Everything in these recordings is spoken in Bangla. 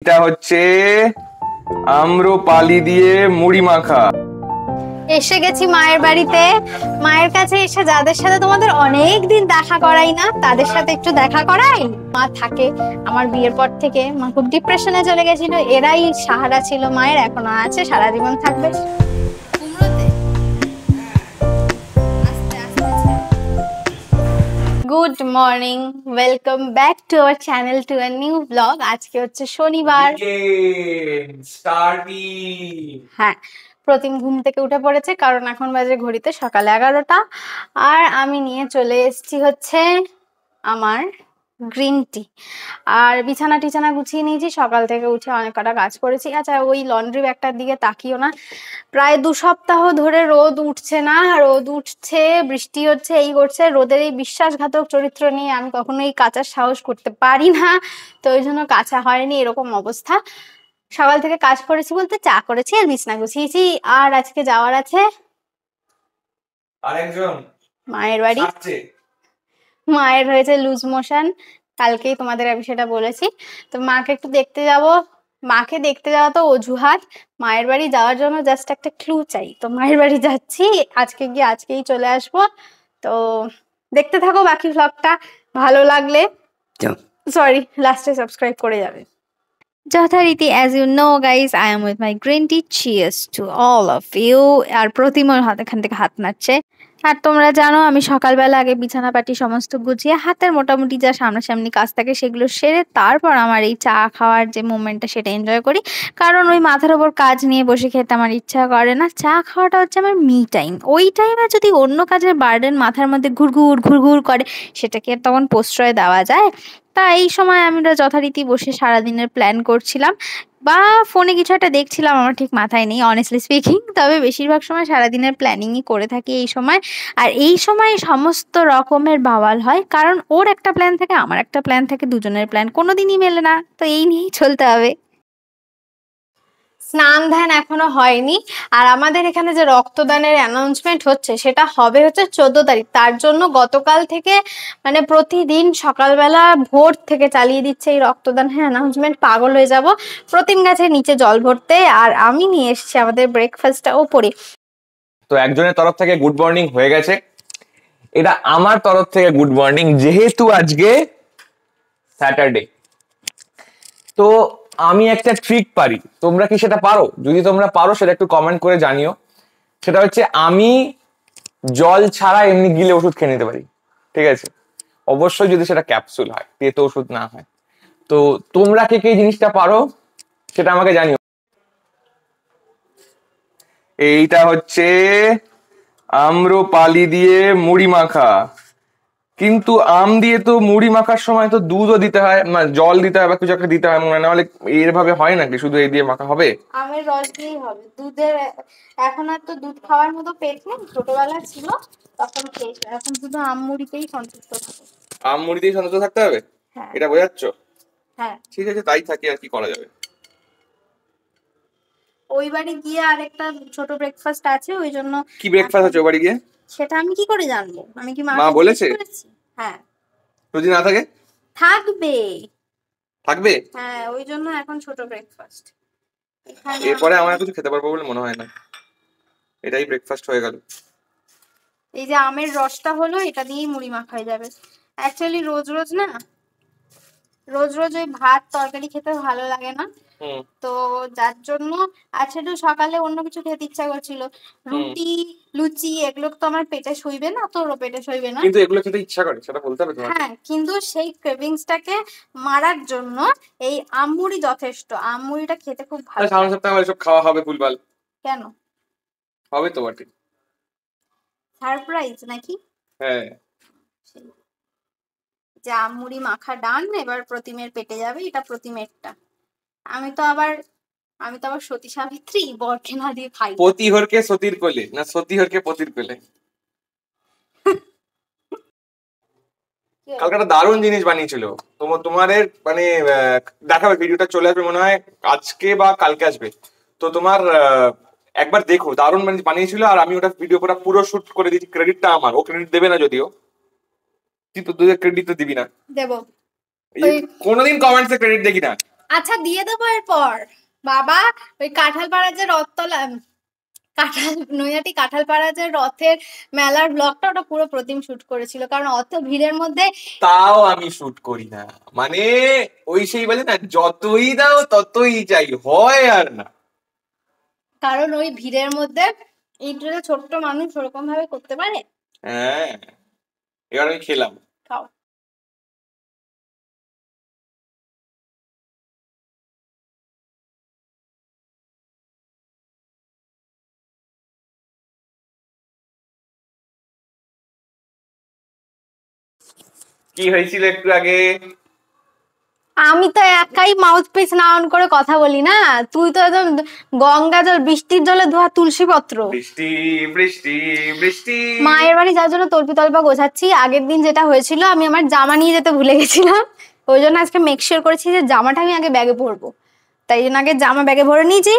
এইটা হচ্ছে আম্রপালি দিয়ে মুড়ি মাখা। এসে গেছি মায়ের বাড়িতে। মায়ের কাছে এসে যাদের সাথে তোমাদের অনেক দিন দেখা করাই না তাদের সাথে একটু দেখা করাই। মা থাকে আমার বিয়ের পর থেকে, মা খুব ডিপ্রেশনে চলে গেছিল, এরাই সাহারা ছিল মায়ের, এখনো আছে, সারা জীবন থাকবে। Good morning, welcome back to our channel to a new blog. আজকে হচ্ছে শনিবার। হ্যাঁ, প্রতিম ঘুম থেকে উঠে পড়েছে কারণ এখন বাজে ঘড়িতে সকাল 11টা। আর আমি নিয়ে চলে এসেছি হচ্ছে আমার গ্রিন টি। আর বিছানা টিছানা গুছিয়ে নিয়েছি, সকাল থেকে উঠে অনেক কটা কাজ করেছি। আচ্ছা, ওই লন্ড্রি ব্যাগটার দিকে তাকিও না, প্রায় 2 সপ্তাহ ধরে রোদ উঠছে না, রোদ উঠছে, বৃষ্টি হচ্ছে, এই করছে। রোদের এই বিশ্বাসঘাতক চরিত্র নিয়ে আমি কখনোই কাচার সাহস করতে পারি না, তো ওই জন্য কাচা হয়নি, এরকম অবস্থা। সকাল থেকে কাজ করেছি বলতে চা করেছি আর বিছনা গুছিয়েছি। আর আজকে যাওয়ার আছে আরেকজন মায়ের বাড়ি। মায়ের হয়েছে লুজ মোশন, কালকেই তোমাদের আমি সেটা বলেছি। তো মাকে একটু দেখতে যাব। মাকে দেখতে যাওয়া তো অজুহাত, মায়ের বাড়ি যাওয়ার জন্য জাস্ট একটা ক্লু চাই। তো মায়ের বাড়ি যাচ্ছি, আজকে গিয়ে আজকেই চলে আসবো। তো দেখতে থাকো বাকি ভ্লগটা, ভালো লাগলে লাস্টে সাবস্ক্রাইব করে যাবে। যথারীতি as you know guys, I am with my green tea. Cheers to all of you. আর প্রতিমার এখান থেকে হাত নাড়ছে। আর তোমরা জানো আমি সকালবেলা আগে বিছানা পাটি সমস্ত গুছিয়ে হাতের মোটামুটি যা সামনাসামনি কাজ থাকে সেগুলো সেরে তারপর আমার এই চা খাওয়ার যে মোমেন্টটা সেটা এনজয় করি। কারণ ওই মাথার ওপর কাজ নিয়ে বসে খেতে আমার ইচ্ছা করে না। চা খাওয়াটা হচ্ছে আমার মি টাইম। ওই টাইমে যদি অন্য কাজের বার্ডেন মাথার মধ্যে ঘুরঘুর ঘুরঘুর করে, সেটাকে তখন প্রশ্রয় দেওয়া যায়? তা এই সময় আমরা যথারীতি বসে সারাদিনের প্ল্যান করছিলাম বা ফোনে কিছু একটা দেখছিলাম, আমার ঠিক মাথায় নেই অনেস্টলি স্পিকিং। তবে বেশিরভাগ সময় সারাদিনের প্ল্যানিংই করে থাকি এই সময়। আর এই সময় সমস্ত রকমের বাওয়াল হয়, কারণ ওর একটা প্ল্যান থাকে, আমার একটা প্ল্যান থাকে, দুজনের প্ল্যান কোনোদিনই মেলে না। তো এই নিয়েই চলতে হবে। স্নান ধ্যান এখনো হয়নি। আর আমাদের এখানে যে রক্তদানের অ্যানাউন্সমেন্ট হচ্ছে সেটা হবে হচ্ছে 14 তারিখ। তার জন্য গতকাল থেকে মানে প্রতিদিন সকালবেলা ভোর থেকে চালিয়ে দিচ্ছে এই রক্তদান অ্যানাউন্সমেন্ট। পাগল হয়ে যাব। প্রতিম গাছের নিচে জল ভরতে, আর আমি নিয়ে এসেছি আমাদের ব্রেকফাস্টটা ওপরে। তো একজনের তরফ থেকে গুড মর্নিং হয়ে গেছে, এটা আমার তরফ থেকে গুড মর্নিং, যেহেতু আজকে স্যাটারডে। তো আমি একটা ট্রিক পারি, তোমরা কি সেটা পারো? যদি তোমরা পারো সেটা একটু কমেন্ট করে জানিও। সেটা হচ্ছে আমি জল ছাড়া এমনি গিলে ওষুধ খেয়ে নিতে পারি, ঠিক আছে? অবশ্যই যদি সেটা ক্যাপসুল হয়, তেতো ওষুধ না হয়। তো তোমরা কে কে জিনিসটা পারো সেটা আমাকে জানিও। এইটা হচ্ছে আম্রপালি দিয়ে মুড়ি মাখা। কিন্তু আম দিয়ে তো মুড়ি মাখার সময় তো দুধও দিতে হয়, মানে জল দিতে হয় বা কিছু একটা দিতে হয়, মনে নাহলে এরভাবে হয় নাকি শুধু এই দিয়ে মাখা হবে? আমের রস দিয়েই হবে। দুধের এখন আর তো দুধ খাওয়ার মতো পেট নেই, ছোটবেলা ছিল তখন খেয়েছি, এখন শুধু আম মুড়িতেই সন্তুষ্ট থাকো। আম মুড়ি দিয়ে সন্তুষ্ট থাকতে হবে, হ্যাঁ এটা বোঝাচ্ছ? হ্যাঁ, ঠিক আছে, তাই থাকি, আর কি করা যাবে। ওই বাড়ি গিয়ে আরেকটা ছোট ব্রেকফাস্ট আছে, ওই জন্য। কি ব্রেকফাস্ট আছে ওই বাড়ি গিয়ে? সেটা আমি কি করে জানবো? আমি কি মা মাকে বলেছে? হ্যাঁ যদি না থাকে থাকবে। থাকবে, হ্যাঁ, ওই জন্য এখন ছোট ব্রেকফাস্ট। এরপরে আমার কিছু খেতে পারবো বলে মনে হয় না, এটাই ব্রেকফাস্ট হয়ে গেল। এই যে আমের রসটা হলো, এটা দিয়েই মুড়ি মাখাই যাবে। অ্যাকচুয়ালি রোজ রোজ না, রোজ রোজ ওই ভাত তরকারি খেতে ভালো লাগে না, তো যার জন্য আজকে একটু সকালে অন্য কিছু খেতে ইচ্ছা করছিল। রুটি লুচি এগুলো তো আমার পেটে সইবে না, তোরও পেটে সইবে না, কিন্তু এগুলো খেতে ইচ্ছা করে, সেটা বলতে হবে তোমাকে। হ্যাঁ, কিন্তু সেই ক্রেভিংসটাকে মারার জন্য এই আমুড়ি যথেষ্ট। আমুড়িটা খেতে খুব ভালো। সামনের সপ্তাহে আমার এসব খাওয়া হবে ভুলভাল? কেন হবে তো বটে, সারপ্রাইজ নাকি? হ্যাঁ। যে আমুড়ি মাখা ডান, এবার প্রতিমের পেটে যাবে, এটা প্রতিমেরটা। আমি তো আবার সতী সাবিত্রী, বরকে না দিয়ে খাই। পতি হরকে সতীর কোলে, না সতী হরকে পতির কোলে। কালকে একটা দারুণ জিনিস বানিয়েছিল তোমাদের, মানে দেখাবে, ভিডিওটা চলে আসবে মনে হয় আজকে বা কালকে আসবে। তো তোমার একবার দেখো, দারুণ বানিয়েছিল। আর আমি ওটা ভিডিও পুরো শুট করে দিয়েছি, ক্রেডিটটা আমার। ও ক্রেডিট দেবে না যদিও, তুই তো ক্রেডিট তো দিবি না। দেবো। কোনোদিন কমেন্টসে ক্রেডিট দেখি না। আচ্ছা দিয়ে দেবো এরপর। বাবা ওই কাঁঠালপাড়া যে রথতলা, নৈহাটি কাঁঠালপাড়া যে রথের মেলার ব্লগটা ওটা পুরো প্রতিম শুট করেছিল, কারণ অত ভিড়ের মধ্যে। তাও আমি শুট করি না, মানে ওই সেই বলে না, যতই দাও ততই চাই, হয় আর না। কারণ ওই ভিড়ের মধ্যে এইটা ছোট্ট মানুষ ওরকম ভাবে করতে পারে। হ্যাঁ, এবার আমি খেলাম। খাও। কি হয়েছিল একটু আগে? আমি তো একাই মাউথ পিস না অন করে কথা বলি না, তুই তো একদম গঙ্গা জল, বৃষ্টির জলে ধোয়া তুলসী পত্র। বৃষ্টি বৃষ্টি বৃষ্টি। মায়ের বাড়ি যাওয়ার জন্য তল্পি তল্পা গোছাচ্ছি। আগের দিন যেটা হয়েছিল, আমি আমার জামা নিয়ে যেতে ভুলে গেছিলাম, ওই জন্য আজকে মেক শিওর করেছি যে জামাটা আমি আগে ব্যাগে ভরবো, তাই জন্য আগে জামা ব্যাগে ভরে নিয়েছি।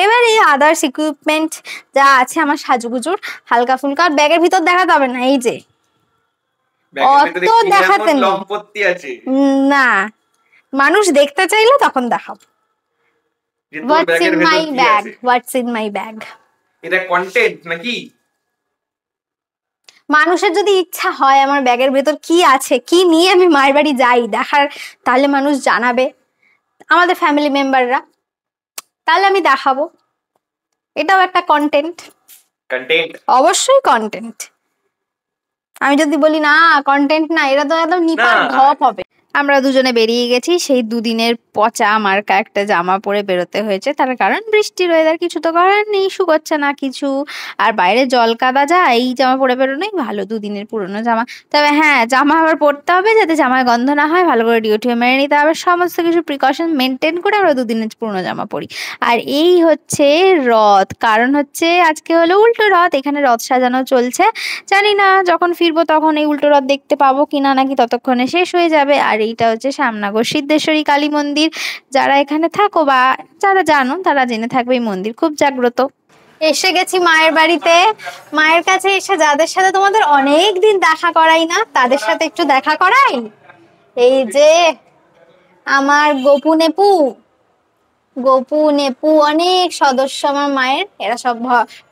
এবার এই আদার্স ইকুইপমেন্ট যা আছে আমার সাজুগুজুর হালকা ফুলকা ব্যাগের ভিতর দেখাতে হবে না, এই যে অত দেখাতে নেই। লম্পত্তি আছে না, মানুষ দেখতে চাইলে তখন দেখাবো। যে তোর হোয়াটস ব্যাগের ইন ভেতর মাই কি ব্যাগ, আছে। হোয়াটস ইন মাই ব্যাগ। এটা কন্টেন্ট নাকি? মানুষের যদি ইচ্ছা হয় আমার ব্যাগের ভেতর কি আছে, কি নিয়ে আমি মায়ের বাড়ি যাই দেখার, তাহলে মানুষ জানাবে, আমাদের ফ্যামিলি মেম্বাররা, তাহলে আমি দেখাবো। এটাও একটা কন্টেন্ট, কন্টেন্ট। অবশ্যই কন্টেন্ট। আমি যদি বলি না কন্টেন্ট না, এরা তো একদম নিপাত না। ঢপ হবে। আমরা দুজনে বেরিয়ে গেছি, সেই দুদিনের পচা মার্কা একটা জামা পরে বেরোতে হয়েছে, তার কারণ বৃষ্টির ওয়েদার, কিছু তো করার নেই, শুকোচ্ছে না কিছু, আর বাইরে জল কাদা যা, এই জামা পরে বেরোনোই ভালো, দুদিনের পুরনো জামা। তবে হ্যাঁ, জামা আবার পরতে হবে যাতে জামায় গন্ধ না হয়, ভালো করে ডিওটিও মেরে নিতে হবে, সমস্ত কিছু প্রিকশন মেনটেন করে আমরা দুদিনের পুরনো জামা পরি। আর এই হচ্ছে রথ, কারণ হচ্ছে আজকে হলো উল্টো রথ, এখানে রথ সাজানো চলছে। জানি না যখন ফিরবো তখন এই উল্টো রথ দেখতে পাবো কিনা, নাকি ততক্ষণে শেষ হয়ে যাবে। আর এইটা হচ্ছে শ্যামনগর সিদ্ধেশ্বরী কালী মন্দির, যারা এখানে থাকো বা যারা জানো তারা জেনে থাকবে এই মন্দির খুব জাগ্রত। এসে গেছি মায়ের বাড়িতে। মায়ের কাছে এসে যাদের সাথে তোমাদের অনেক দিন দেখা করাই না, তাদের সাথে একটু দেখা করাই। এই যে আমার গপু নেপু, গপু নেপু অনেক সদস্য আমার মায়ের, এরা সব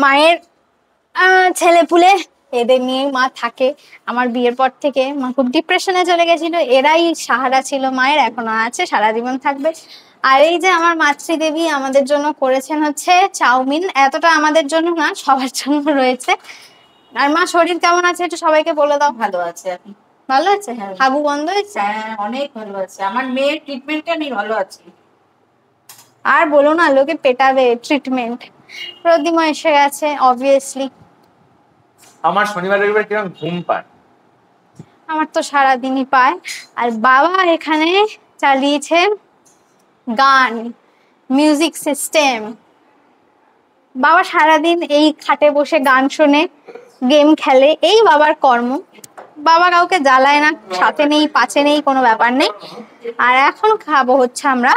মায়ের ছেলে পুলে, এদের নিয়ে মা থাকে। আমার বিয়ের পর থেকে মা খুব ডিপ্রেশনে চলে গেছিল, এরাই সাহারা ছিল মায়ের, এখনো আছে, সারা জীবন থাকবে। আর এই যে আমার মাতৃদেবী আমাদের জন্য করেছেন হচ্ছে চাউমিন, এতটা আমাদের জন্য না, সবার জন্য রয়েছে। আর মা শরীর কেমন আছে একটু সবাইকে বলে দাও। ভালো আছে এখন। ভালো আছে? হ্যাঁ। হাবু বন্ধ হয়েছে? হ্যাঁ, অনেক ভালো আছে, আমার মেয়ের ট্রিটমেন্টে আমি ভালো আছি। আর বলো না, লোকে পেটাবে ট্রিটমেন্ট। প্রতিমা এসে গেছে অবভিয়াসলি। আমার শনিবার রবিবার কিরকম ঘুম পায়। আমার তো সারাদিনই পায়। আর বাবা এখানে চালিয়েছে গান, মিউজিক সিস্টেম। বাবা সারাদিন এই খাটে বসে গান শোনে, গেম খেলে, এই বাবার কর্ম। বাবা কাউকে জ্বালায় না, সাথে নেই পাশে নেই, কোনো ব্যাপার নেই। আর এখন খাবো হচ্ছে আমরা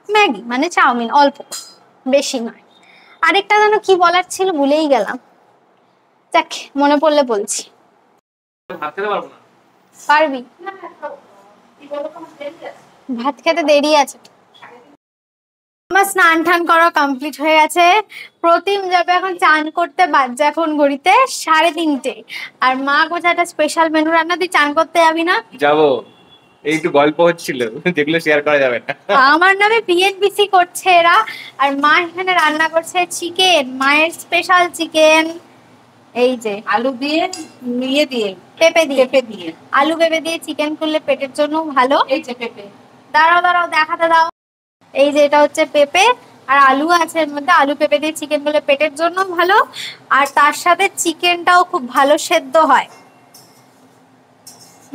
ম্যাগি, মানে চাউমিন, অল্প, বেশি নয়। আরেকটা যেন কি বলার ছিল ভুলেই গেলাম, যাক মনে পড়লে বলছি। ভাত খেতে পারবো না। পারবি? ভাত খেতে দেরি আছে। আমার স্নান টান করা কমপ্লিট হয়ে গেছে। প্রতিম যাবে এখন চান করতে, বাজে এখন ঘড়িতে 3:30। আর মা কোথায় একটা স্পেশাল মেনু রান্না, তুই চান করতে যাবি না? যাবো, এই একটু গল্প হচ্ছিল যেগুলো শেয়ার করা যাবে না। আমার নামে পিএনবিসি করছে এরা। আর মা এখানে রান্না করছে চিকেন, মায়ের স্পেশাল চিকেন। এই যে আলু দিয়ে, ইয়ে দিয়ে, পেঁপে দিয়ে, পেঁপে দিয়ে, আলু পেঁপে দিয়ে চিকেন করলে পেটের জন্য ভালো। এই যে পেঁপে। দাঁড়াও দাঁড়াও দেখাতে দাও। এই যে এটা হচ্ছে পেঁপে, আর আলু আছে এর মধ্যে। আলু পেঁপে দিয়ে চিকেন করলে পেটের জন্য ভালো, আর তার সাথে চিকেনটাও খুব ভালো সেদ্ধ হয়।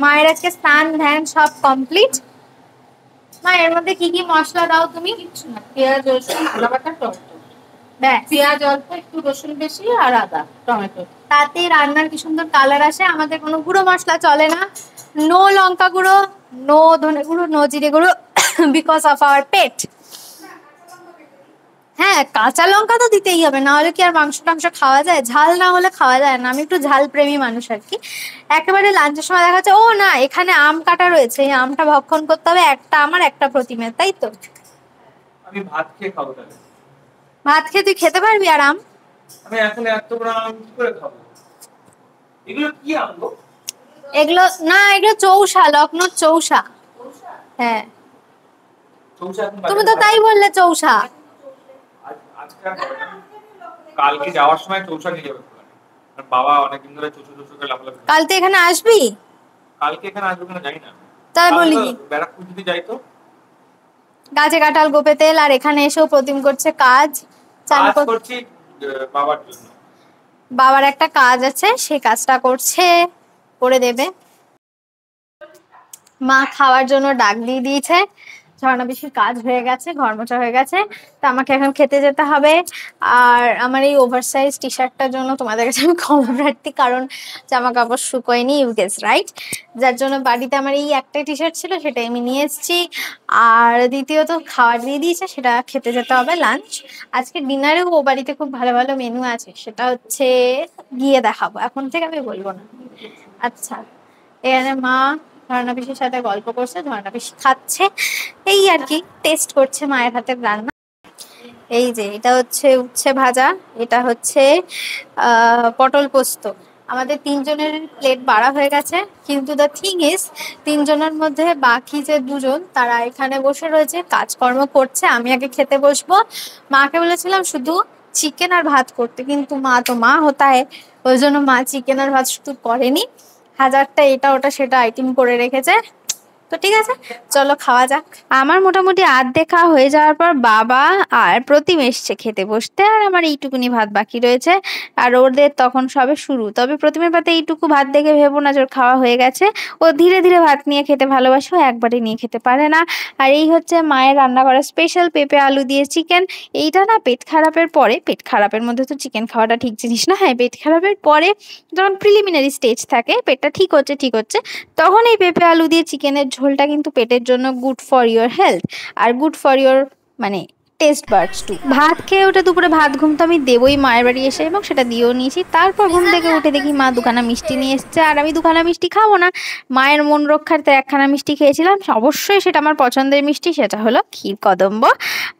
মায়ের আজকে স্নান ধ্যান সব কমপ্লিট। মা এর মধ্যে কি কি মশলা দাও তুমি? কিচ্ছু না, পেঁয়াজ রসুন আদা বাটা টমেটো, ব্যাস। পেঁয়াজ অল্প, একটু রসুন বেশি, আর আদা টমেটো। তাতে রান্নার কি সুন্দর কালার আসে। আমাদের কোনো গুঁড়ো মশলা চলে না, নো লঙ্কা গুঁড়ো, নো ধনে গুঁড়ো, নো জিরে গুঁড়ো, বিকজ অফ আওয়ার পেট। হ্যাঁ, কাঁচা লঙ্কা তো দিতেই হবে, না হলে কি আর মাংস টাংস খাওয়া যায়? ঝাল না হলে খাওয়া যায় না। আমি একটু ঝাল প্রেমী মানুষ আর কি। একেবারে লাঞ্চের সময় দেখা যাচ্ছে ও না এখানে আম কাটা রয়েছে, এই আমটা ভক্ষণ করতে হবে, একটা আমার একটা প্রতিমের, তাই তো? আমি ভাত খেয়ে খাবো তাহলে। ভাত খেয়ে তুই খেতে পারবি আরাম? আমি এখন এত বড় আম কি করে খাবো? এগুলো কি আম গো? এগুলো না, এগুলো চৌসা, লখনৌর চৌসা। হ্যাঁ, চৌষা এখন তুমি বাজারে তো পাওয়া তাই যায়? বললে চৌসা। আজকে আর হবে না। কালকে যাওয়ার সময় চৌষা নিয়ে যাবে দোকানে। কারণ বাবা অনেকদিন ধরে চৌষা করে লাফালাফি করছে। কাল তো এখানে আসবি? কালকে এখানে আসবে কিনা জানি না। তাই কালকে বলি তো কি, ব্যারাকপুর যদি যাই তো গাছে কাঁঠাল গোপে তেল, আর এখানে এসেও প্রতিম করছে কাজ। কাজ করছি বাবার জন্য। বাবার একটা কাজ আছে, সেই কাজটা করছে, করে দেবে। মা খাওয়ার জন্য ডাক দিয়ে দিয়েছে, ঝর্ণা পিসির কাজ হয়ে গেছে, ঘর মোছা হয়ে গেছে, তো আমাকে এখন খেতে যেতে হবে। আর আমার এই ওভারসাইজ টি শার্টটার জন্য তোমাদের কাছে আমি ক্ষমা প্রার্থী, কারণ জামা কাপড় শুকোয়নি, ইউ গেস রাইট। যার জন্য বাড়িতে আমার এই একটাই টি শার্ট ছিল, সেটাই আমি নিয়ে এসেছি। আর দ্বিতীয়ত খাবার দিয়ে দিয়েছে, সেটা খেতে যেতে হবে, লাঞ্চ। আজকে ডিনারেও ও বাড়িতে খুব ভালো ভালো মেনু আছে, সেটা হচ্ছে গিয়ে দেখাবো, এখন থেকে আমি বলবো না। আচ্ছা, এখানে মা ঝর্ণা পিসির সাথে গল্প করছে, ঝর্ণা পিসি খাচ্ছে, এই আর কি টেস্ট করছে মায়ের হাতের রান্না। এই যে এটা হচ্ছে উচ্ছে ভাজা, এটা হচ্ছে পটল পোস্ত। আমাদের তিনজনের প্লেট বাড়া হয়ে গেছে, কিন্তু দ্য থিং ইজ, তিনজনের মধ্যে বাকি যে দুজন তারা এখানে বসে রয়েছে, কাজকর্ম করছে। আমি আগে খেতে বসবো। মাকে বলেছিলাম শুধু চিকেন আর ভাত করতে, কিন্তু মা তো মা হতা হয়, ওই জন্য মা চিকেন আর ভাত শুধু করেনি, হাজারটা এটা ওটা সেটা আইটেম করে রেখেছে। তো ঠিক আছে, চলো খাওয়া যাক। আমার মোটামুটি আর্ধেক খাওয়া হয়ে যাওয়ার পর বাবা আর প্রতিম এসছে খেতে বসতে, আর আমার এইটুকুনি ভাত বাকি রয়েছে, আর ওদের তখন সবে শুরু। তবে প্রতিমের পাতে এইটুকু ভাত দেখে ভেবো না যে ওর খাওয়া হয়ে গেছে, ও ধীরে ধীরে ভাত নিয়ে খেতে ভালোবাসে, ও একবারে নিয়ে খেতে পারে না। আর এই হচ্ছে মায়ের রান্না করা স্পেশাল পেঁপে আলু দিয়ে চিকেন। এইটা না পেট খারাপের পরে, পেট খারাপের মধ্যে তো চিকেন খাওয়াটা ঠিক জিনিস না, হ্যাঁ পেট খারাপের পরে যখন প্রিলিমিনারি স্টেজ থাকে, পেটটা ঠিক হচ্ছে ঠিক হচ্ছে, তখন এই পেঁপে আলু দিয়ে চিকেনের ঝোলটা কিন্তু পেটের জন্য গুড ফর ইওর হেলথ, আর গুড ফর ইওর মানে টেস্ট বার্ডস টু। ভাত খেয়ে উঠে দুপুরে ভাত ঘুম তো আমি দেবই মায়ের বাড়ি এসে, এবং সেটা দিয়েও নিয়েছি। তারপর ঘুম থেকে উঠে দেখি মা দুখানা মিষ্টি নিয়ে এসছে, আর আমি দুখানা মিষ্টি খাবো না, মায়ের মন রক্ষার্থে একখানা মিষ্টি খেয়েছিলাম। অবশ্যই সেটা আমার পছন্দের মিষ্টি, সেটা হলো ক্ষীর কদম্ব।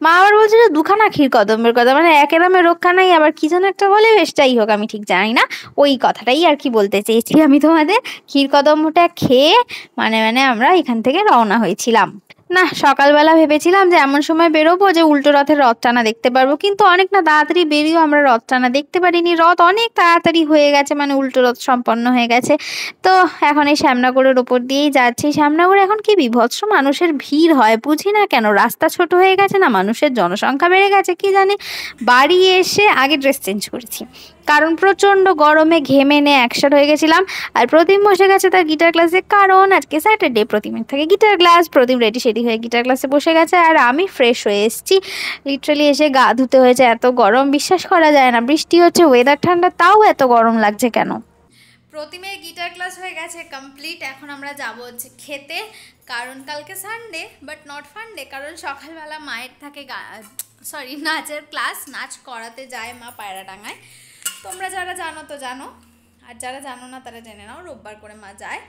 মা আবার বলছিল দুখানা ক্ষীর কদম্বের কথা, মানে একের নামে রক্ষা নাই, আবার কি যেন একটা বলে, বেশ যাই হোক আমি ঠিক জানি না, ওই কথাটাই আর কি বলতে চেয়েছি আমি তোমাদের। ক্ষীর কদম্বটা খেয়ে মানে আমরা এখান থেকে রওনা হয়েছিলাম। না, সকালবেলা ভেবেছিলাম যে এমন সময় বেরোবো যে উল্টো রথের রথ টানা দেখতে পারবো, কিন্তু অনেক না তাড়াতাড়ি বেরিয়েও আমরা রথ টানা দেখতে পারিনি। রথ অনেক তাড়াতাড়ি হয়ে গেছে, মানে উল্টো রথ সম্পন্ন হয়ে গেছে। তো এখন এই শ্যামনগরের ওপর দিয়েই যাচ্ছি। শ্যামনগরে এখন কি বিভৎস মানুষের ভিড় হয়, বুঝি না কেন, রাস্তা ছোট হয়ে গেছে না মানুষের জনসংখ্যা বেড়ে গেছে কি জানি। বাড়ি এসে আগে ড্রেস চেঞ্জ করেছি, কারণ প্রচন্ড গরমে ঘেমে নে একসাথে হয়ে গেছিলাম। আর প্রতিম বসে গেছে তার গিটার ক্লাসে, কারণ আজকে স্যাটারডে, প্রতিমের থাকে গিটার ক্লাস। প্রতিম রেডি সেডি হয়ে গিটার ক্লাসে বসে গেছে, আর আমি ফ্রেশ হয়ে এসেছি। লিটারালি এসে গা ধুতে হয়েছে, এত গরম বিশ্বাস করা যায় না। বৃষ্টি হচ্ছে, ওয়েদার ঠান্ডা, তাও এত গরম লাগছে কেন। প্রতিমের গিটার ক্লাস হয়ে গেছে কমপ্লিট, এখন আমরা যাবো হচ্ছে খেতে, কারণ কালকে সানডে বাট নট ফান্ডে, কারণ সকালবেলা মায়ের থাকে নাচের ক্লাস, নাচ করাতে যায় মা পায়রাডাঙ্গায়। তোমরা যারা জানো তো জানো, আর যারা জানো না তারা জেনে নাও, রোববার করে মা যায়।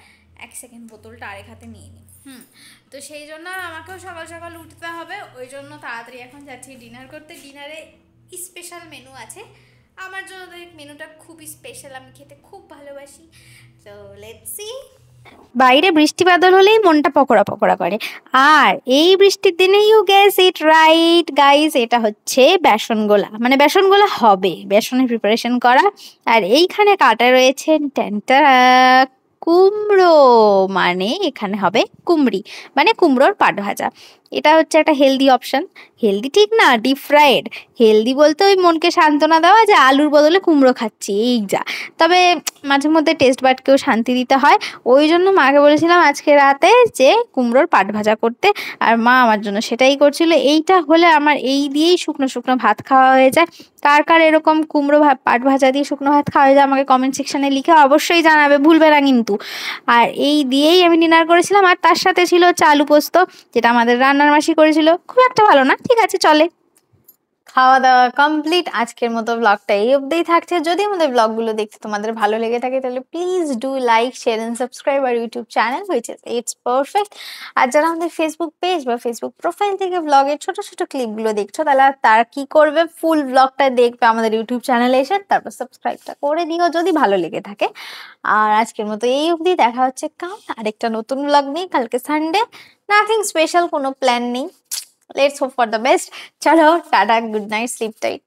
এক সেকেন্ড বোতলটা আরেক হাতে নিয়ে নিই। তো সেই জন্য আমাকেও সকাল সকাল উঠতে হবে, ওই জন্য তাড়াতাড়ি এখন যাচ্ছি ডিনার করতে। ডিনারে স্পেশাল মেনু আছে আমার জন্য, তো মেনুটা খুবই স্পেশাল, আমি খেতে খুব ভালোবাসি। তো লেটস সি। বাইরে বৃষ্টি বাদল হলেই মনটা পকোড়া পকোড়া করে, আর এই বৃষ্টির দিনে you guess it right guys, এটা হচ্ছে বেসন গোলা, মানে বেসন গোলা হবে, বেসনের প্রিপারেশন করা। আর এইখানে কাটা রয়েছে ট্যান্টা কুমড়ো, মানে এখানে হবে কুমড়ি, মানে কুমড়োর পাট ভাজা। এটা হচ্ছে একটা হেলদি অপশন, হেলদি ঠিক না, ডিপ ফ্রাইড। হেলদি বলতে ওই মনকে সান্ত্বনা দেওয়া যে আলুর বদলে কুমড়ো খাচ্ছি, এই যা। তবে মাঝে মধ্যে টেস্ট বাটকেও শান্তি দিতে হয়, ওই জন্য মাকে বলেছিলাম আজকে রাতে যে কুমড়োর পাট ভাজা করতে, আর মা আমার জন্য সেটাই করছিল। এইটা হলে আমার এই দিয়েই শুকনো শুকনো ভাত খাওয়া হয়ে যায়। কার কার এরকম কুমড়ো পাট ভাজা দিয়ে শুকনো ভাত খাওয়া যায় আমাকে কমেন্ট সেকশনে লিখে অবশ্যই জানাবে, ভুলবে না কিন্তু। আর এই দিয়েই আমি ডিনার করেছিলাম, আর তার সাথে ছিল হচ্ছে আলু পোস্ত, যেটা আমাদের রান্নার মাসি করেছিল, খুব একটা ভালো না, ঠিক আছে চলে। খাওয়া দাওয়া কমপ্লিট। আজকের মতো ব্লগটা এই অবধিই থাকছে। যদি আমাদের ব্লগগুলো দেখতে তোমাদের ভালো লেগে থাকে তাহলে please do like share and subscribe আর YouTube channel which is it's perfect. আর যারা আমাদের ফেসবুক পেজ বা ফেসবুক প্রোফাইল থেকে ব্লগের ছোট ছোট ক্লিপগুলো দেখছো তাহলে তারা কি করবে, ফুল ব্লগটা দেখবে আমাদের ইউটিউব চ্যানেলে এসে, তারপর সাবস্ক্রাইবটা করে দিও যদি ভালো লেগে থাকে। আর আজকের মতো এই অবধি, দেখা হচ্ছে কাল আরেকটা নতুন ব্লগ নিয়ে। কালকে সানডে, নাথিং স্পেশাল, কোনো প্ল্যান নেই। Let's hope for the best. Chalo, tata, good night, sleep tight.